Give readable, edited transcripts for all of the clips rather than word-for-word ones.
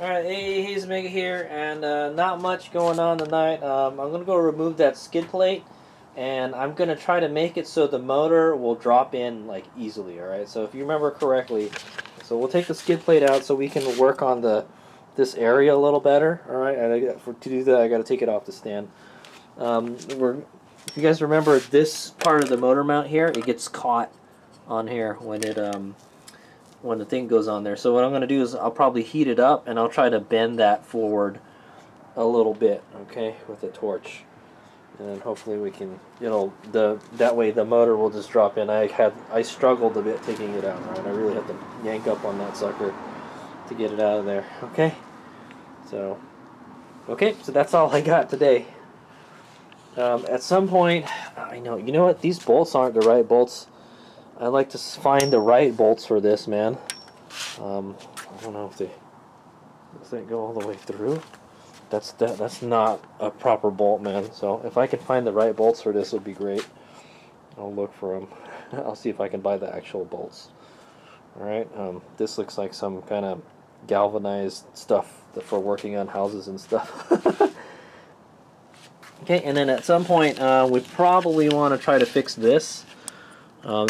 Alright, hey, he's Mega here, and not much going on tonight. I'm going to go remove that skid plate, and I'm going to try to make it so the motor will drop in, like, easily, alright? So if you remember correctly, so we'll take the skid plate out so we can work on this area a little better, alright? And to do that, I got to take it off the stand. If you guys remember this part of the motor mount here, it gets caught on here when the thing goes on there. So what I'm going to do is I'll probably heat it up and I'll try to bend that forward a little bit, okay, with a torch. And then hopefully we can, that way the motor will just drop in. I struggled a bit taking it out, right? I really had to yank up on that sucker to get it out of there, okay? So that's all I got today. At some point, you know what, these bolts aren't the right bolts. I like to find the right bolts for this, man. I don't know if they go all the way through. That's not a proper bolt, man. So if I can find the right bolts for this, would be great. I'll look for them. I'll see if I can buy the actual bolts. All right. This looks like some kind of galvanized stuff for working on houses and stuff. Okay, and then at some point, we probably want to try to fix this.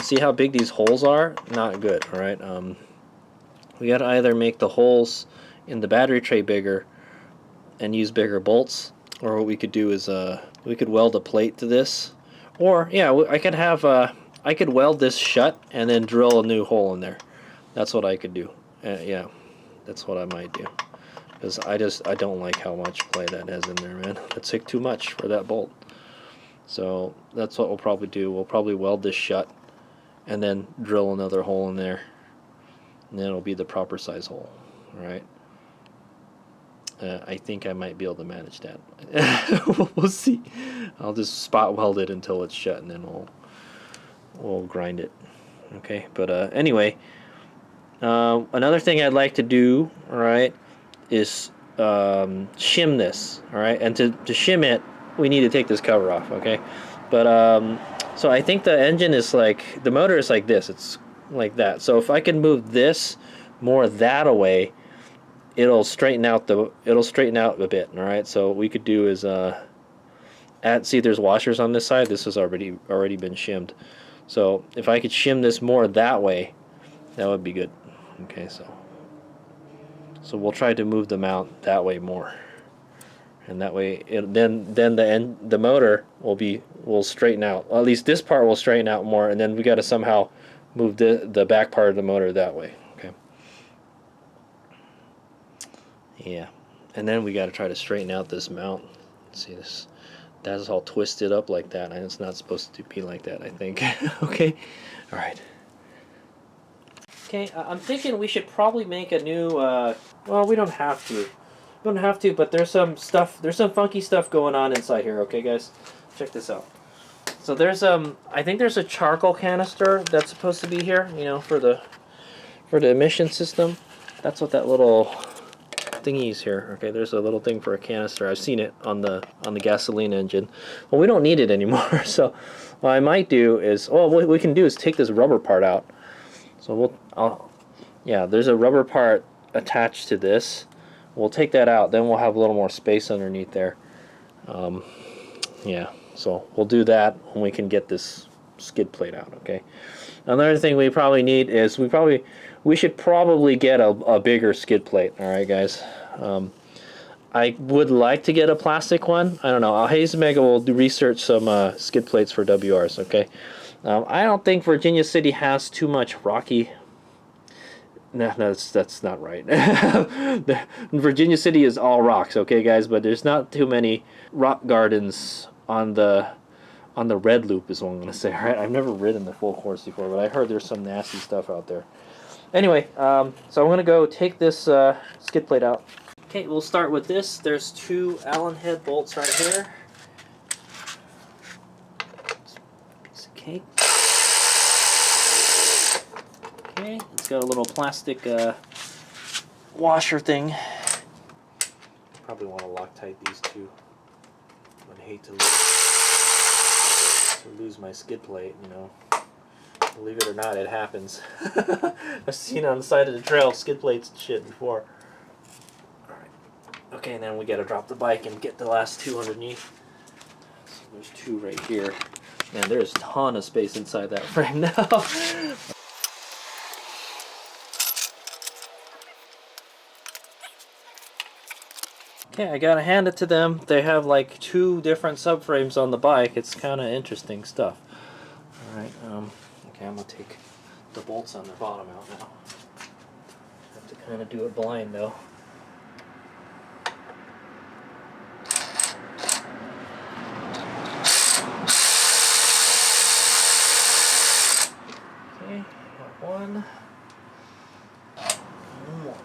See how big these holes are? Not good, alright? We gotta either make the holes in the battery tray bigger and use bigger bolts, or what we could do is we could weld a plate to this, or yeah, I could weld this shut and then drill a new hole in there. That's what I could do. Yeah, that's what I might do, because I don't like how much play that has in there, man. That's like too much for that bolt. So that's what we'll probably do. We'll probably weld this shut and then drill another hole in there, and then it'll be the proper size hole. Alright, I think I might be able to manage that. We'll see. I'll just spot weld it until it's shut, and then we'll grind it. Okay, but anyway, another thing I'd like to do, alright, is shim this. Alright, and to shim it, we need to take this cover off. Okay, but so I think the engine is like, the motor is like this, it's like that. So if I can move this more that away, it'll straighten out a bit. All right, so what we could do is see, there's washers on this side. This has already been shimmed. So if I could shim this more that way, that would be good. Okay, so we'll try to move the mount that way more. And that way, then the motor will straighten out. Well, at least this part will straighten out more, and then we got to somehow move the back part of the motor that way. Okay. Yeah, and then we got to try to straighten out this mount. See this? That's all twisted up like that, and it's not supposed to be like that, I think. Okay. All right. Okay, I'm thinking we should probably make a new. Well, we don't have to. Don't have to, but there's some funky stuff going on inside here, okay guys? Check this out. So there's I think there's a charcoal canister that's supposed to be here, for the emission system. That's what that little thingy is here. Okay, there's a little thing for a canister. I've seen it on the gasoline engine. Well, we don't need it anymore. So what I might do is, what we can do is take this rubber part out. So there's a rubber part attached to this. We'll take that out, then we'll have a little more space underneath there. Yeah, so we'll do that when we can get this skid plate out, okay? Another thing we probably need is we should probably get a bigger skid plate, alright guys? I would like to get a plastic one. I don't know. Hayes Mega will research some skid plates for WRs, okay? I don't think Virginia City has too much rocky. No, that's not right. Virginia City is all rocks, okay, guys. But there's not too many rock gardens on the red loop, is what I'm gonna say. All right, I've never ridden the full course before, but I heard there's some nasty stuff out there. Anyway, so I'm gonna go take this skid plate out. Okay, we'll start with this. There's two Allen head bolts right here. Piece of cake. Okay, it's got a little plastic washer thing. Probably want to Loctite these two. I'd hate to lose my skid plate, Believe it or not, it happens. I've seen it on the side of the trail, skid plates and shit before. Okay, and then we gotta drop the bike and get the last two underneath. So there's two right here. Man, there's a ton of space inside that frame now. Okay, I gotta hand it to them. They have like two different subframes on the bike. It's kind of interesting stuff. Alright, okay, I'm gonna take the bolts on the bottom out now. Have to kind of do it blind though. Okay, got one. One more.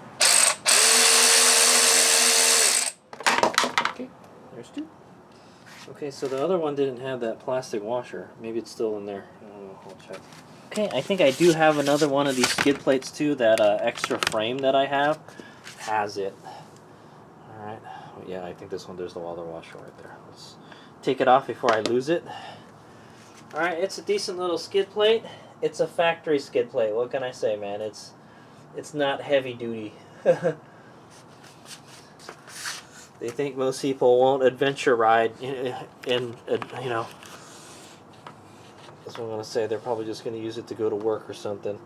Okay, there's two. Okay, so the other one didn't have that plastic washer. Maybe it's still in there. I don't know, I'll check. Okay, I think I do have another one of these skid plates too. That extra frame that I have has it. Alright, well, yeah, I think this one, there's the other washer right there. Let's take it off before I lose it. Alright, it's a decent little skid plate. It's a factory skid plate. What can I say, man? It's not heavy duty. They think most people won't adventure ride in you know. That's what I'm going to say. They're probably just going to use it to go to work or something.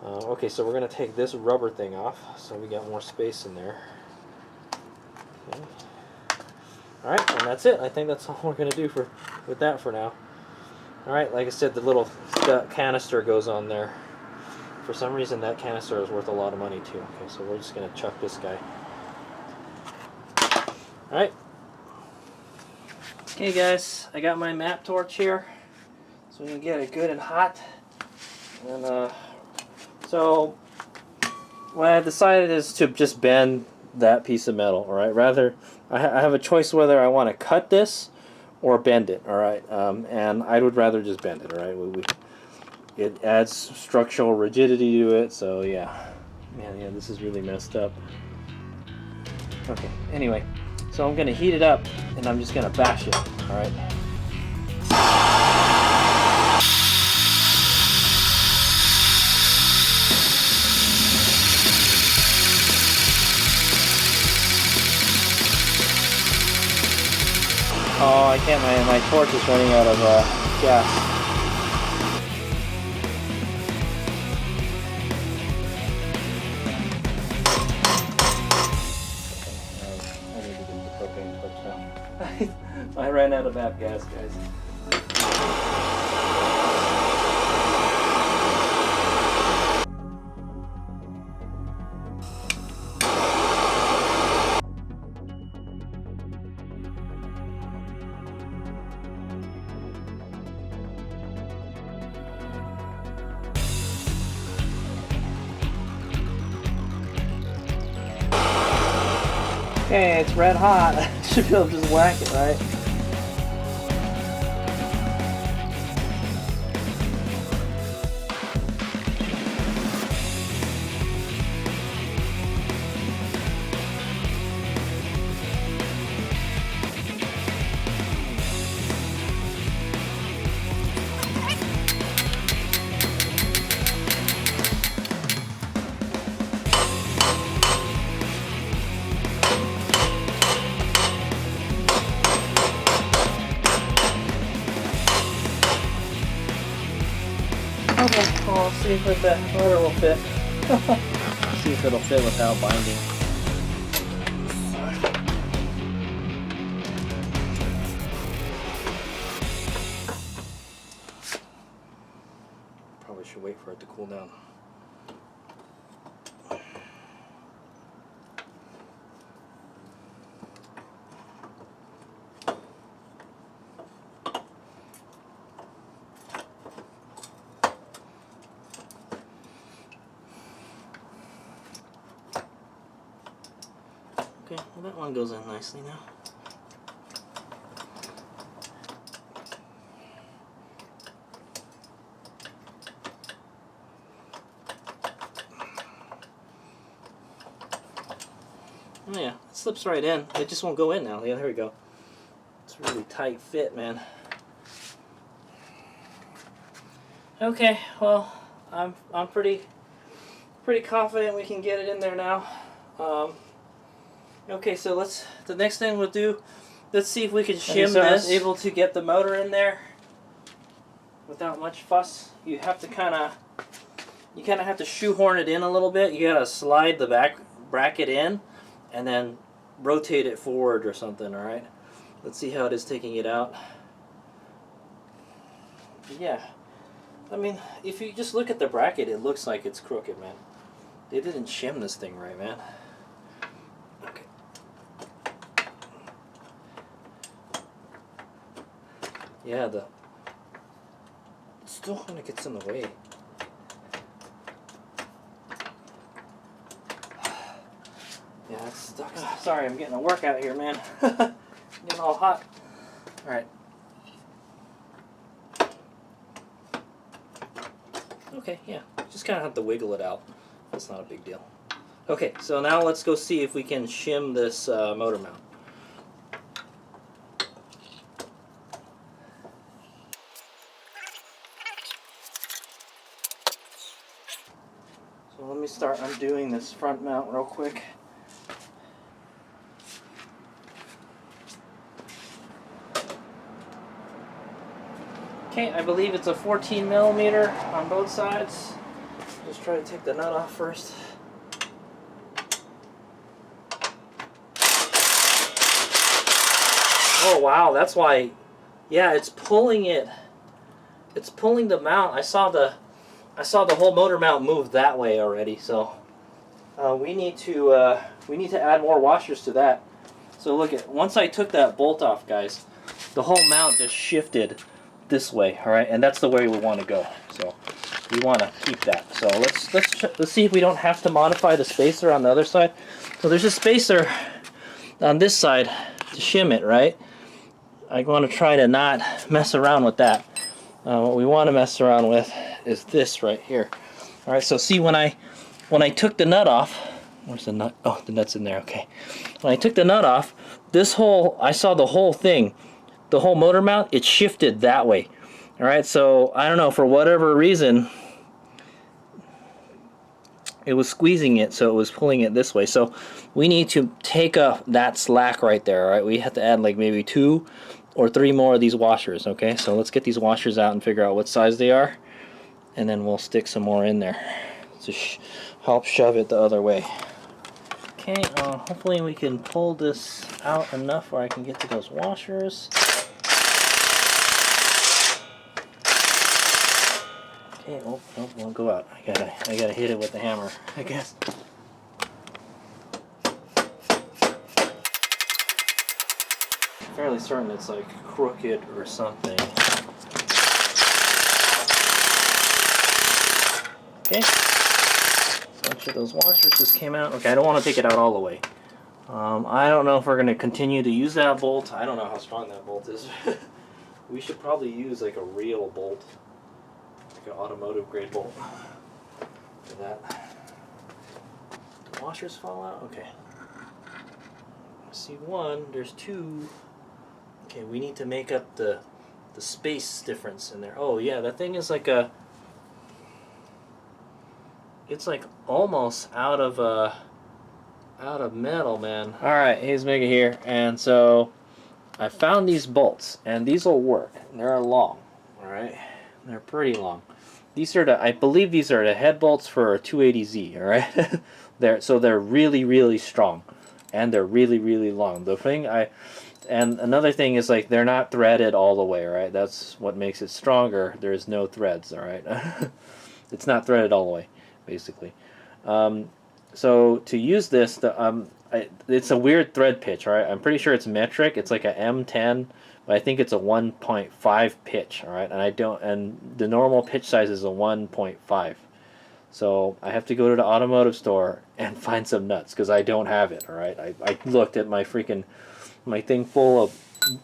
Okay, so we're going to take this rubber thing off so we got more space in there. Okay. Alright, and that's it. I think that's all we're going to do with that for now. Alright, like I said, the little canister goes on there. For some reason, that canister is worth a lot of money too. Okay, so we're just going to chuck this guy. Alright. Okay guys, I got my map torch here. So we can get it good and hot. And so what I decided is to just bend that piece of metal, alright? Rather, I have a choice whether I want to cut this or bend it, alright? And I would rather just bend it, alright? It adds structural rigidity to it, so yeah. Man, yeah, this is really messed up. Okay, anyway. So I'm going to heat it up, and I'm just going to bash it, alright? Oh, I can't, my torch is running out of gas. I ran out of that gas, guys. Okay, it's red hot. I should be able to just whack it, right? Okay, well, let's see if the motor will fit. See if it'll fit without binding. Probably should wait for it to cool down. Okay, well that one goes in nicely now. Oh yeah, it slips right in. It just won't go in now. Yeah, there we go. It's a really tight fit, man. Okay, well, I'm pretty confident we can get it in there now. Okay, so the next thing we'll do, let's see if we can shim this. I was able to get the motor in there without much fuss. You have to kind of have to shoehorn it in a little bit. You gotta slide the back bracket in and then rotate it forward or something, alright? Let's see how it is taking it out. Yeah, I mean, if you just look at the bracket, it looks like it's crooked, man. They didn't shim this thing right, man. Okay. Yeah, it still kind of gets in the way. Yeah, it's stuck. Oh, sorry, I'm getting a workout here, man. Getting all hot. Alright. Okay, yeah. Just kind of have to wiggle it out. That's not a big deal. Okay, so now let's go see if we can shim this motor mount. So let me start undoing this front mount real quick. Okay, I believe it's a 14 millimeter on both sides. Just try to take the nut off first. Oh wow, that's why. Yeah, it's pulling it. It's pulling the mount. I saw the whole motor mount move that way already. So we need to add more washers to that. So look at, once I took that bolt off, guys, the whole mount just shifted this way, all right, and that's the way we want to go. So we want to keep that. So let's see if we don't have to modify the spacer on the other side. So there's a spacer on this side to shim it, right? I want to try to not mess around with that. What we want to mess around with is this right here. All right. So see, when I took the nut off, where's the nut? Oh, the nut's in there. Okay. When I took the nut off, this whole, I saw the whole thing. The whole motor mount, it shifted that way. Alright, so I don't know, for whatever reason, it was squeezing it, so it was pulling it this way. So we need to take up that slack right there, alright? We have to add like maybe 2 or 3 more of these washers, okay? So let's get these washers out and figure out what size they are, and then we'll stick some more in there to help shove it the other way. Okay, hopefully we can pull this out enough where I can get to those washers. Okay, oh, won't go out. I gotta hit it with the hammer, I guess. I'm fairly certain it's like crooked or something. Okay. A bunch of those washers just came out. Okay, I don't want to take it out all the way. I don't know if we're going to continue to use that bolt. I don't know how strong that bolt is. We should probably use like a real bolt. Like an automotive grade bolt. For that. The washers fall out? Okay. I see one. There's 2. Okay, we need to make up the space difference in there. Oh yeah, that thing is like a... It's like almost out of metal, man. Alright, here's Mega here, and so I found these bolts, and these will work. They're long, alright? They're pretty long. These are I believe these are the head bolts for a 280Z, alright? they're really, really strong, and they're really, really long. And another thing is, like, they're not threaded all the way, right? That's what makes it stronger. There's no threads, alright? It's not threaded all the way, basically. So to use this, it's a weird thread pitch, right? I'm pretty sure it's metric. It's like a M10, but I think it's a 1.5 pitch, all right? And the normal pitch size is a 1.5. So I have to go to the automotive store and find some nuts because I don't have it, all right? I looked at my thing full of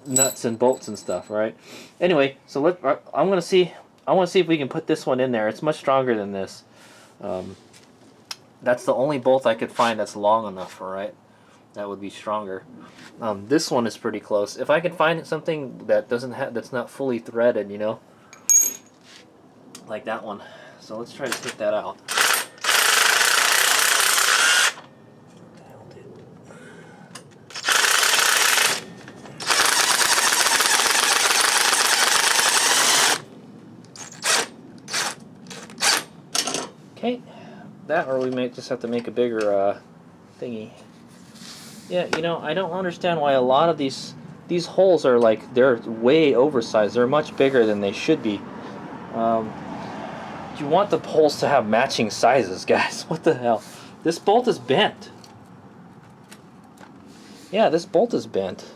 nuts and bolts and stuff, right? Anyway, so I want to see if we can put this one in there. It's much stronger than this. That's the only bolt I could find that's long enough, alright? That would be stronger. This one is pretty close. If I can find something that that's not fully threaded, you know, like that one. So let's try to take that out. Okay, that, or we may just have to make a bigger thingy. Yeah, you know, I don't understand why a lot of these holes are like, they're way oversized. They're much bigger than they should be. You want the holes to have matching sizes, guys. What the hell? This bolt is bent. Yeah, this bolt is bent.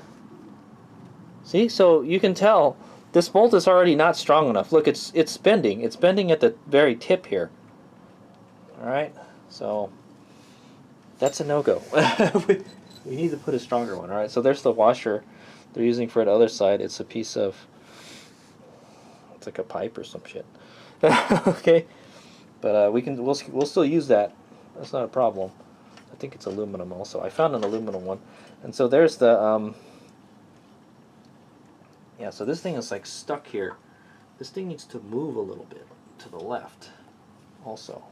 See, so you can tell this bolt is already not strong enough. Look, it's bending. It's bending at the very tip here. All right, so that's a no-go. We need to put a stronger one. All right, so there's the washer they're using for the other side. It's a piece of, it's like a pipe or some shit. Okay, but we'll still use that. That's not a problem. I think it's aluminum also. I found an aluminum one, and so there's the yeah. So this thing is like stuck here. This thing needs to move a little bit to the left, also.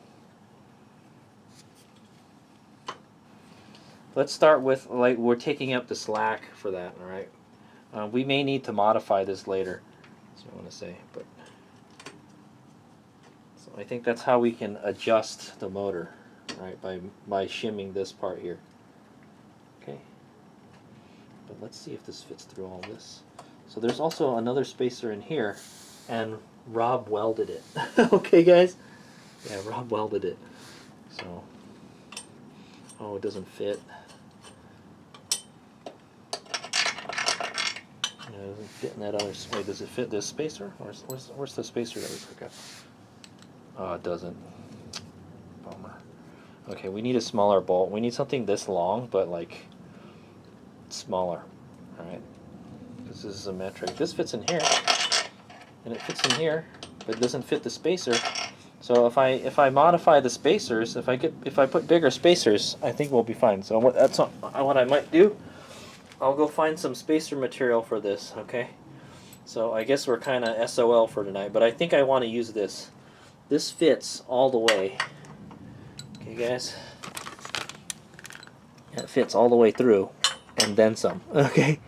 Let's start with, like, we're taking up the slack for that. All right. We may need to modify this later. That's what I want to say, but. So I think that's how we can adjust the motor, right, by shimming this part here. Okay. But let's see if this fits through all this. So there's also another spacer in here, and Rob welded it. Okay, guys? Yeah, Rob welded it. So, oh, it doesn't fit. Yeah, it doesn't fit in that other. Wait, does it fit this spacer? Where's the spacer that we took out? Oh, it doesn't. Bummer. Okay, we need a smaller bolt. We need something this long, but like smaller. All right, because this is a metric. This fits in here, and it fits in here, but it doesn't fit the spacer. So if I modify the spacers, if I put bigger spacers, I think we'll be fine. So what I might do. I'll go find some spacer material for this. Okay. So I guess we're kind of SOL for tonight, but I think I want to use this. This fits all the way. Okay, guys? It fits all the way through, and then some. Okay?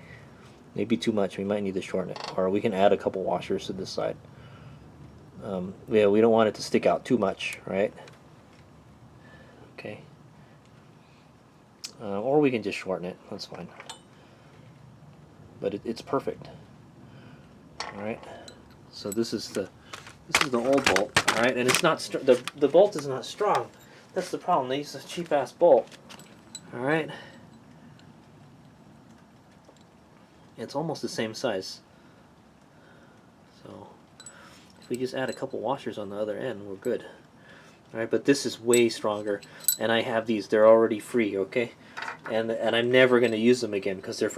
Maybe too much. We might need to shorten it. Or we can add a couple washers to this side. Yeah, we don't want it to stick out too much, right? Okay. Or we can just shorten it. That's fine. But it's perfect. Alright? So this is the old bolt, all right, and it's not the bolt is not strong. That's the problem. They use a cheap ass bolt. All right, it's almost the same size. So if we just add a couple washers on the other end, we're good. All right, but this is way stronger, and I have these. They're already free, okay, and I'm never going to use them again because they're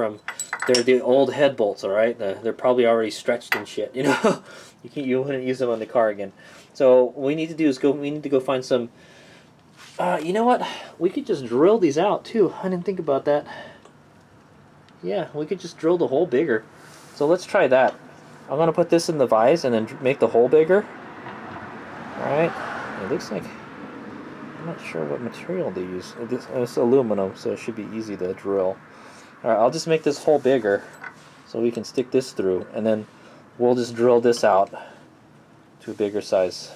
the old head bolts. All right, they're probably already stretched and shit. You know. You wouldn't use them on the car again. So what we need to do is we need to go find some. You know what? We could just drill these out too. I didn't think about that. Yeah, we could just drill the hole bigger. So let's try that. I'm gonna put this in the vise and then make the hole bigger. All right. It looks like I'm not sure what material they use. It's aluminum, so it should be easy to drill. All right. I'll just make this hole bigger so we can stick this through, and then we'll just drill this out to a bigger size.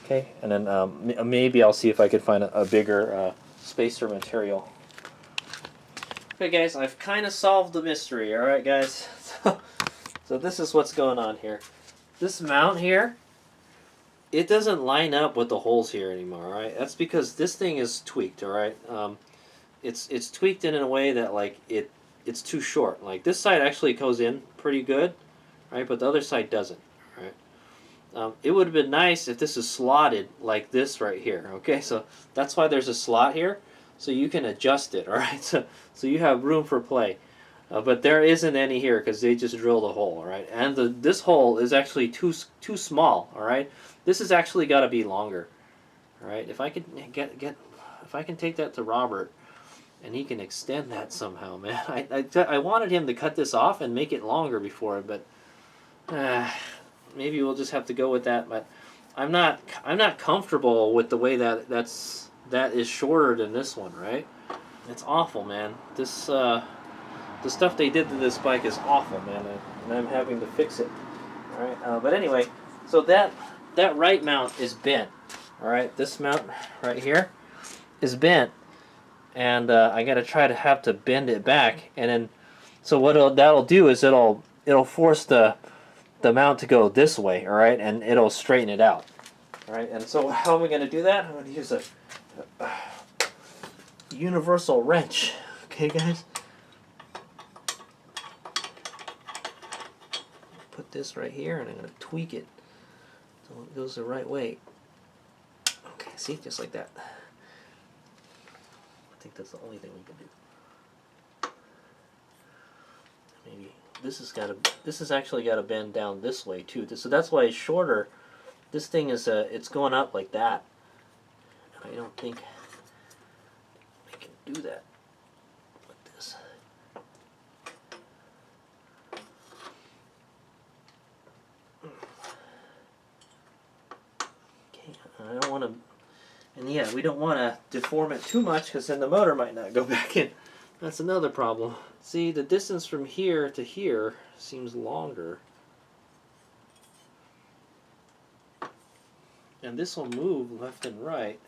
Okay, and then maybe I'll see if I could find a bigger spacer material. Okay, guys, I've kind of solved the mystery. All right, guys. So this is what's going on here. This mount here, it doesn't line up with the holes here anymore. All right, that's because this thing is tweaked. All right, it's tweaked in a way that like it's too short. Like this side actually goes in pretty good. Right, but the other side doesn't. Right. It would have been nice if this is slotted like this right here. Okay, so that's why there's a slot here, so you can adjust it. All right, so you have room for play, but there isn't any here because they just drilled a hole. All right, and this hole is actually too small. All right, this has actually got to be longer. All right, if I could if I can take that to Robert, and he can extend that somehow, man. I wanted him to cut this off and make it longer before, but. Maybe we'll just have to go with that, but I'm not comfortable with the way that is shorter than this one, right? It's awful, man. This the stuff they did to this bike is awful, man, and I'm having to fix it. All right, but anyway, so that right mount is bent. All right, this mount right here is bent, and I got to try to have to bend it back, and then so what that'll do is it'll force the mount to go this way, all right, and it'll straighten it out, all right. And so how am I going to do that? I'm going to use a universal wrench, okay, guys. Put this right here, and I'm going to tweak it so it goes the right way. Okay, see, just like that. I think that's the only thing we can do. Maybe this has actually got to bend down this way too. So that's why it's shorter. This thing is it's going up like that. I don't think I can do that with this. Okay, I don't want to. And yeah, we don't want to deform it too much because then the motor might not go back in. That's another problem. See, the distance from here to here seems longer. And this will move left and right.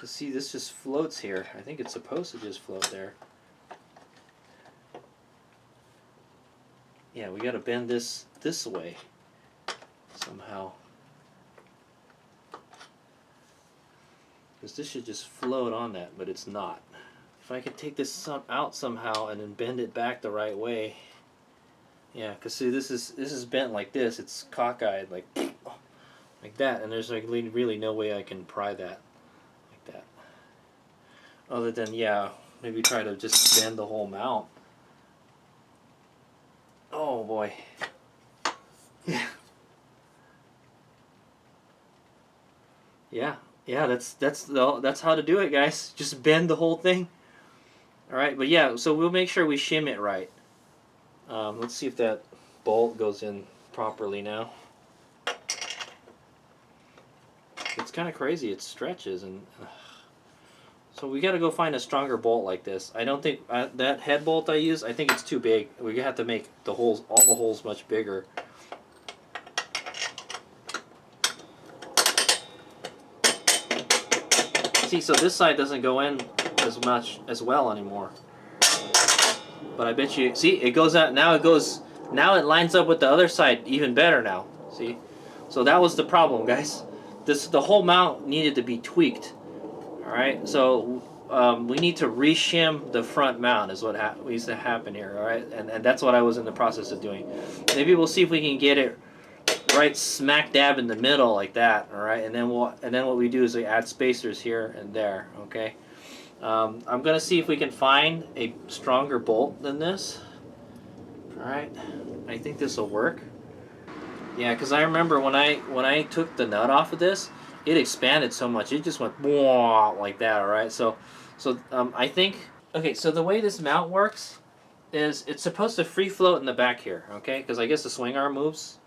You see, this just floats here. I think it's supposed to just float there. Yeah, we got to bend this way somehow. Because this should just float on that, but it's not. If I could take this out somehow and then bend it back the right way. Yeah, because see, this is bent like this. It's cockeyed like that, and there's like really no way I can pry that like that. Other than, yeah, maybe try to just bend the whole mount. Oh boy. Yeah. Yeah, that's how to do it, guys. Just bend the whole thing. All right, but yeah, so we'll make sure we shim it right. Let's see if that bolt goes in properly now. It's kind of crazy. It stretches, and so we got to go find a stronger bolt like this. I don't think that head bolt I use, I think it's too big. We have to make the holes, all the holes, much bigger. See, so this side doesn't go in as well anymore. But I bet you, see, it goes out, now it lines up with the other side even better now. See? So that was the problem, guys. The whole mount needed to be tweaked. Alright, so we need to re-shim the front mount is what needs to happen here, alright? And that's what I was in the process of doing. Maybe we'll see if we can get it right smack dab in the middle like that, all right, and then what we do is we add spacers here and there, okay. I'm gonna see if we can find a stronger bolt than this. All right, I think this will work. Yeah, because I remember when I took the nut off of this, it expanded so much, it just went like that. All right, so I think, okay, so the way this mount works is it's supposed to free float in the back here, okay, because I guess the swing arm moves.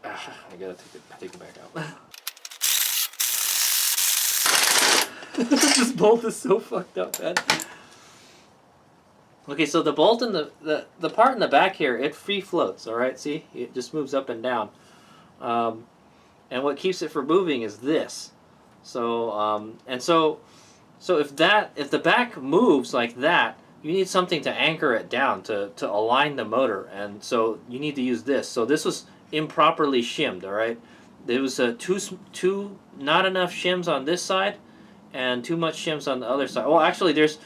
I gotta take it back out. This bolt is so fucked up, man. Okay, so the bolt in the part in the back here, it free floats. All right, see, it just moves up and down, and what keeps it from moving is this. So so if the back moves like that, you need something to anchor it down to align the motor, and so you need to use this. So this was improperly shimmed, all right? There was two not enough shims on this side and too much shims on the other side. Well, actually there's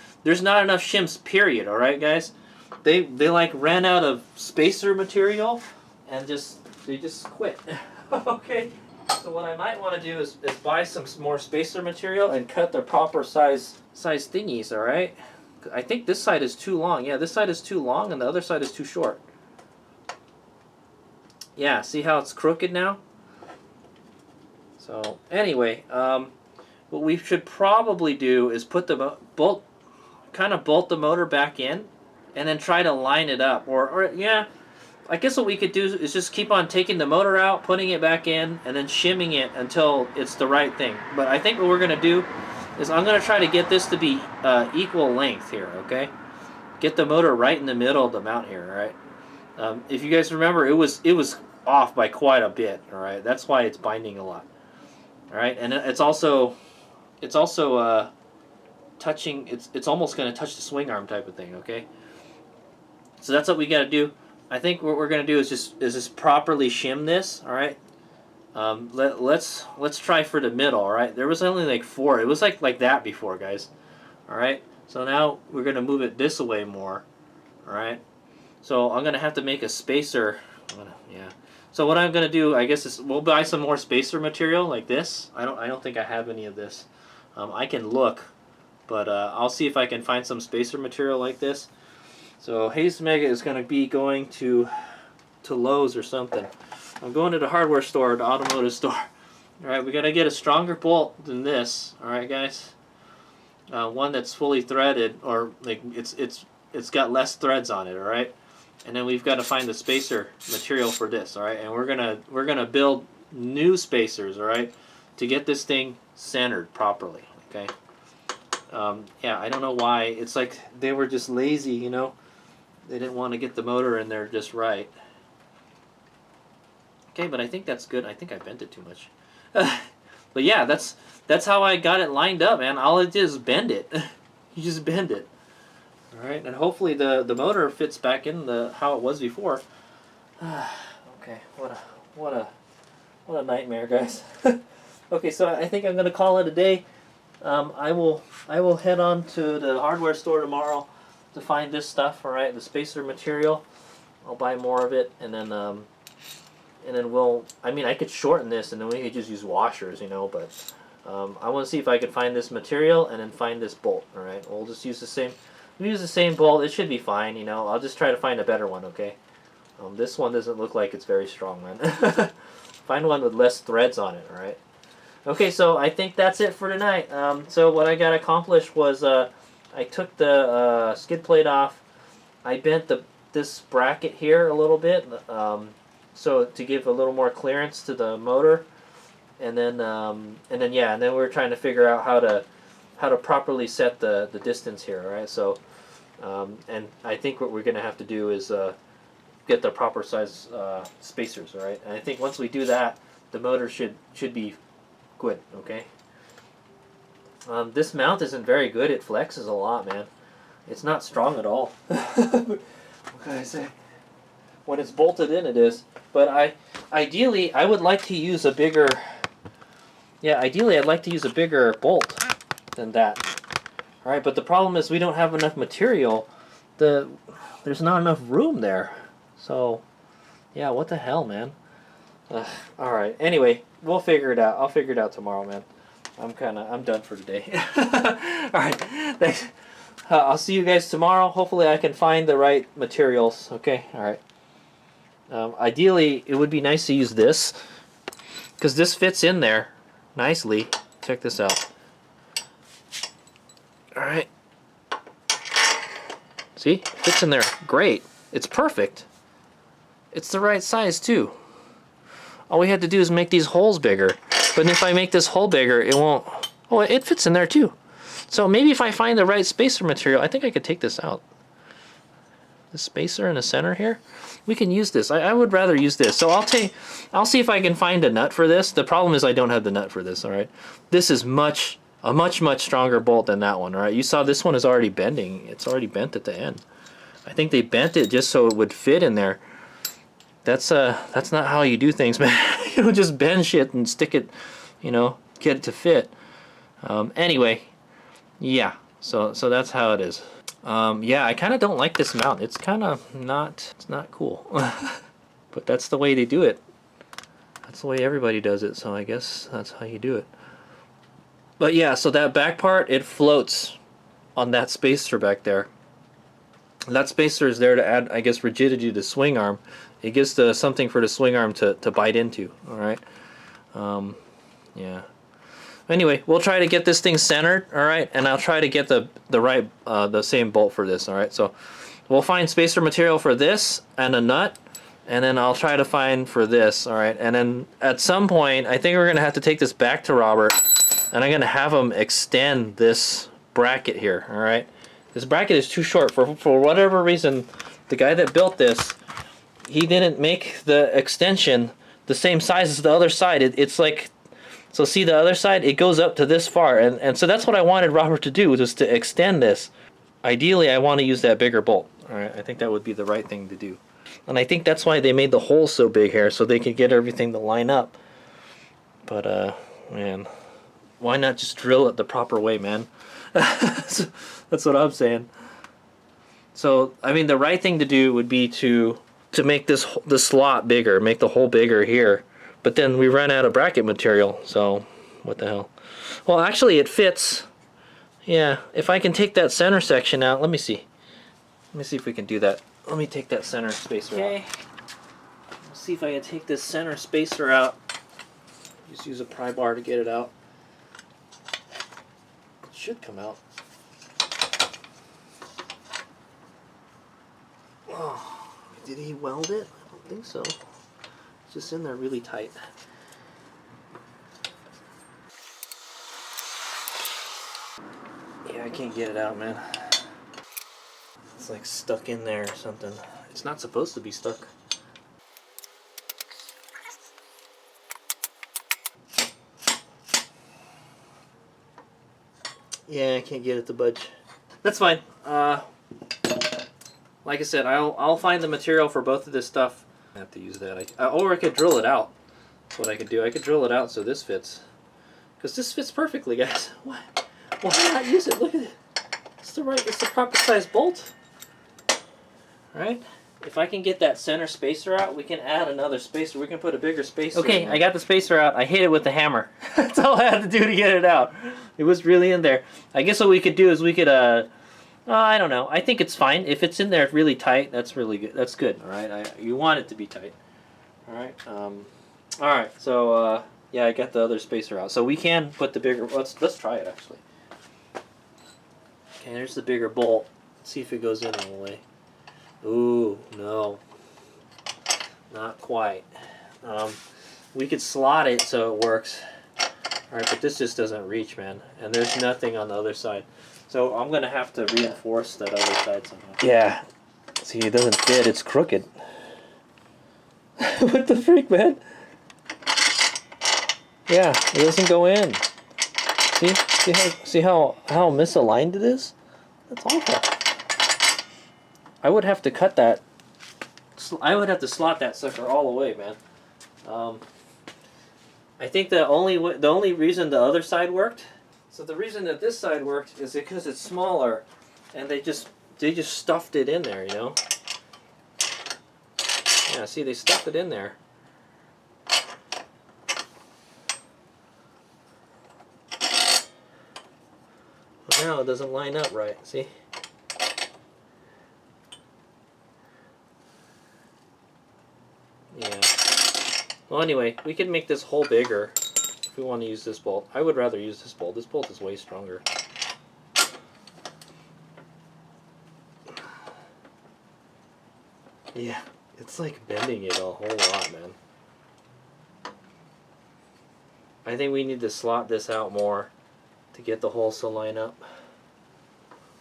not enough shims, period, all right, guys? They like ran out of spacer material and they just quit. Okay. So what I might want to do is buy some more spacer material and cut the proper size thingies, all right? I think this side is too long. Yeah, this side is too long and the other side is too short. Yeah, see how it's crooked now? So anyway, what we should probably do is put the bolt the motor back in, and then try to line it up. Or yeah, I guess what we could do is just keep on taking the motor out, putting it back in, and then shimming it until it's the right thing. But I think what we're gonna do is I'm gonna try to get this to be equal length here. Okay, get the motor right in the middle of the mount here. All right. If you guys remember, it was off by quite a bit. All right, that's why it's binding a lot. All right, and it's also touching. It's almost going to touch the swing arm type of thing. Okay, so that's what we got to do. I think what we're going to do is just properly shim this. All right. Let's try for the middle. All right. There was only like 4. It was like that before, guys. All right. So now we're going to move it this way more. All right. So I'm going to have to make a spacer. Yeah. So what I'm going to do, I guess, is we'll buy some more spacer material like this. I don't think I have any of this. I can look, but I'll see if I can find some spacer material like this. So Hayes Mega is going to be going to Lowe's or something. I'm going to the hardware store, the automotive store. All right, we got to get a stronger bolt than this. All right, guys. One that's fully threaded, or like it's got less threads on it. All right. And then we've got to find the spacer material for this, all right? And we're gonna build new spacers, all right, to get this thing centered properly, okay? Yeah, I don't know why. It's like they were just lazy, you know? They didn't want to get the motor in there just right. Okay, but I think that's good. I think I bent it too much. But yeah, that's how I got it lined up, man. All I did is bend it. You just bend it. All right, and hopefully the motor fits back in how it was before. Okay, what a nightmare, guys. Okay, so I think I'm gonna call it a day. I will head on to the hardware store tomorrow to find this stuff. All right, the spacer material. I'll buy more of it, and then we'll. I mean, I could shorten this, and then we could just use washers, you know. But I want to see if I can find this material and then find this bolt. All right, we'll just use the same. We use the same bolt. It should be fine, you know. I'll just try to find a better one, okay? This one doesn't look like it's very strong, man. Find one with less threads on it, all right? Okay, so I think that's it for tonight. So what I got accomplished was I took the skid plate off. I bent this bracket here a little bit, so to give a little more clearance to the motor, and then we're trying to figure out how to properly set the distance here, all right? So, and I think what we're going to have to do is get the proper size spacers, all right? And I think once we do that, the motor should be good, okay? This mount isn't very good. It flexes a lot, man. It's not strong at all. What can I say? When it's bolted in, it is. But ideally, I would like to use a bigger... Yeah, ideally, I'd like to use a bigger bolt than that. All right, but the problem is we don't have enough material. There's not enough room there. So, yeah, what the hell, man? All right. Anyway, we'll figure it out. I'll figure it out tomorrow, man. I'm done for today. All right. Thanks. I'll see you guys tomorrow. Hopefully, I can find the right materials. Okay. All right. Ideally, it would be nice to use this because this fits in there nicely. Check this out. Alright. See? It fits in there. Great. It's perfect. It's the right size too. All we had to do is make these holes bigger. But if I make this hole bigger, it won't... Oh, it fits in there too. So maybe if I find the right spacer material, I think I could take this out. The spacer in the center here. We can use this. I would rather use this. So I'll see if I can find a nut for this. The problem is I don't have the nut for this, alright? This is a much stronger bolt than that one, alright? You saw this one is already bending. It's already bent at the end. I think they bent it just so it would fit in there. That's not how you do things, man. You don't just bend shit and stick it, you know, get it to fit. Anyway, yeah. So that's how it is. Yeah, I kind of don't like this mount. It's kind of not cool. But that's the way they do it. That's the way everybody does it, so I guess that's how you do it. But yeah, so that back part, it floats on that spacer back there. That spacer is there to add, I guess, rigidity to the swing arm. It gives something for the swing arm to bite into, alright? Yeah. Anyway, we'll try to get this thing centered, alright? And I'll try to get the same bolt for this, alright? So we'll find spacer material for this and a nut, and then I'll try to find for this, alright? And then at some point, I think we're going to have to take this back to Robert, and I'm going to have him extend this bracket here, alright? This bracket is too short. For whatever reason, the guy that built this, he didn't make the extension the same size as the other side. It's like So see the other side, it goes up to this far, and so that's what I wanted Robert to do, was to extend this. Ideally, I want to use that bigger bolt. All right, I think that would be the right thing to do. And I think that's why they made the hole so big here, so they could get everything to line up. But, man, why not just drill it the proper way, man? That's what I'm saying. So, I mean, the right thing to do would be to make this slot bigger, make the hole bigger here. But then we ran out of bracket material, so what the hell. Well, actually, it fits. Yeah, if I can take that center section out, let me see. Let me see if we can do that. Let me take that center spacer out. Let's see if I can take this center spacer out. Just use a pry bar to get it out. It should come out. Oh, did he weld it? I don't think so. It's just in there really tight. Yeah, I can't get it out, man. It's like stuck in there or something. It's not supposed to be stuck. Yeah, I can't get it to budge. That's fine. Like I said, I'll find the material for both of this stuff. I have to use that. Or I could drill it out. That's what I could do. I could drill it out so this fits. Because this fits perfectly, guys. Why not use it? Look at it. It's the proper size bolt. Right? If I can get that center spacer out, we can add another spacer. We can put a bigger spacer. Okay, I got the spacer out. I hit it with the hammer. That's all I had to do to get it out. It was really in there. I guess what we could do is we could, I don't know. I think it's fine. If it's in there really tight, that's really good. That's good, all right? You want it to be tight. All right. All right, so, yeah, I got the other spacer out. So we can put the bigger, let's try it, actually. Okay, there's the bigger bolt. Let's see if it goes in all the way. Ooh, no. Not quite. We could slot it so it works. Alright, but this just doesn't reach, man. And there's nothing on the other side. So I'm going to have to reinforce that other side somehow. Yeah. See, it doesn't fit. It's crooked. What the freak, man? Yeah, it doesn't go in. See how misaligned it is? That's awful. I would have to cut that. I would have to slot that sucker all the way, man. I think the only reason the other side worked. So the reason that this side worked is because it's smaller, and they just stuffed it in there, you know. Yeah, see, they stuffed it in there. Well, now it doesn't line up right. See. Yeah. Well, anyway, we can make this hole bigger if we want to use this bolt. I would rather use this bolt. This bolt is way stronger. Yeah, it's like bending it a whole lot, man. I think we need to slot this out more to get the holes to line up.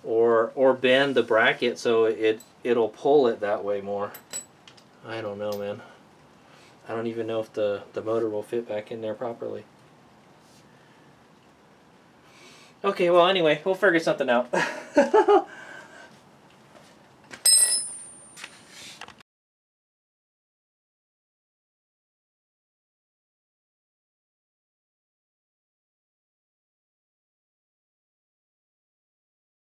Or bend the bracket so it'll pull it that way more. I don't know, man. I don't even know if the motor will fit back in there properly. Okay, well, anyway, we'll figure something out.